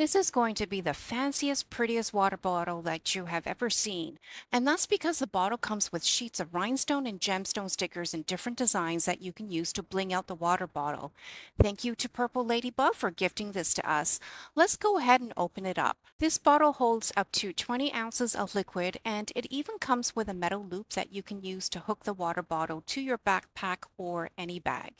This is going to be the fanciest, prettiest water bottle that you have ever seen. And that's because the bottle comes with sheets of rhinestone and gemstone stickers in different designs that you can use to bling out the water bottle. Thank you to Purple Ladybug for gifting this to us. Let's go ahead and open it up. This bottle holds up to 20 ounces of liquid, and it even comes with a metal loop that you can use to hook the water bottle to your backpack or any bag.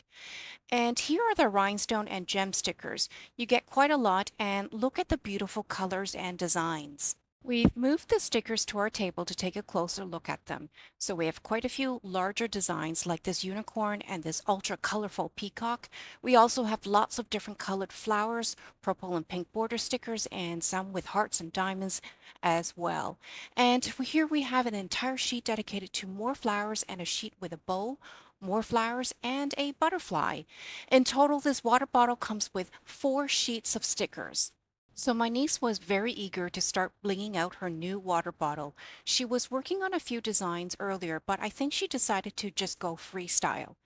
And here are the rhinestone and gem stickers. You get quite a lot, and look at the beautiful colors and designs. We've moved the stickers to our table to take a closer look at them. So we have quite a few larger designs like this unicorn and this ultra colorful peacock. We also have lots of different colored flowers, purple and pink border stickers, and some with hearts and diamonds as well. And here we have an entire sheet dedicated to more flowers and a sheet with a bow, more flowers, and a butterfly. In total, this water bottle comes with 4 sheets of stickers. So my niece was very eager to start blinging out her new water bottle. She was working on a few designs earlier, but I think she decided to just go freestyle.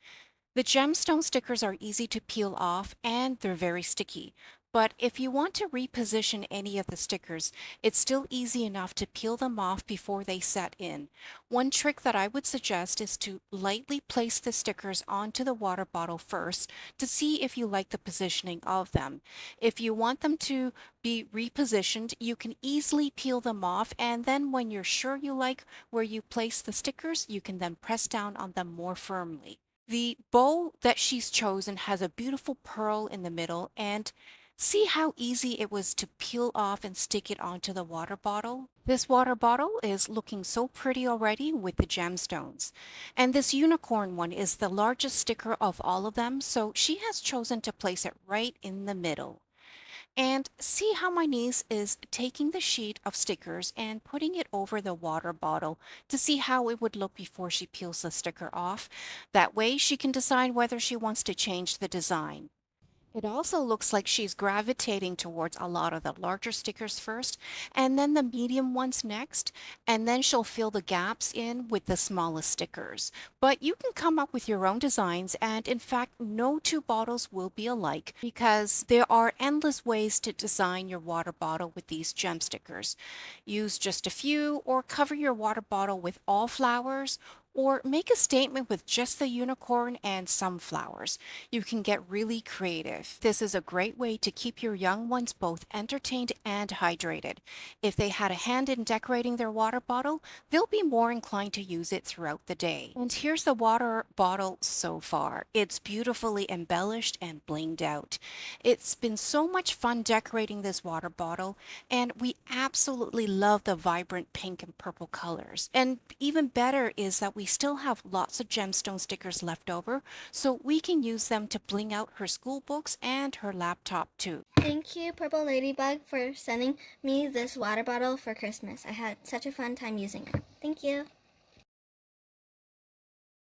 The gemstone stickers are easy to peel off and they're very sticky. But if you want to reposition any of the stickers, it's still easy enough to peel them off before they set in. One trick that I would suggest is to lightly place the stickers onto the water bottle first to see if you like the positioning of them. If you want them to be repositioned, you can easily peel them off, and then when you're sure you like where you place the stickers, you can then press down on them more firmly. The bow that she's chosen has a beautiful pearl in the middle, and see how easy it was to peel off and stick it onto the water bottle? This water bottle is looking so pretty already with the gemstones. And this unicorn one is the largest sticker of all of them, so she has chosen to place it right in the middle. And see how my niece is taking the sheet of stickers and putting it over the water bottle to see how it would look before she peels the sticker off. That way she can decide whether she wants to change the design. It also looks like she's gravitating towards a lot of the larger stickers first, and then the medium ones next, and then she'll fill the gaps in with the smallest stickers. But you can come up with your own designs, and in fact, no two bottles will be alike because there are endless ways to design your water bottle with these gem stickers. Use just a few, or cover your water bottle with all flowers, or make a statement with just the unicorn and some flowers. You can get really creative. This is a great way to keep your young ones both entertained and hydrated. If they had a hand in decorating their water bottle, they'll be more inclined to use it throughout the day. And here's the water bottle so far. It's beautifully embellished and blinged out. It's been so much fun decorating this water bottle, and we absolutely love the vibrant pink and purple colors. And even better is that we still have lots of gemstone stickers left over, so we can use them to bling out her school books and her laptop too. Thank you, Purple Ladybug, for sending me this water bottle for Christmas. I had such a fun time using it. Thank you.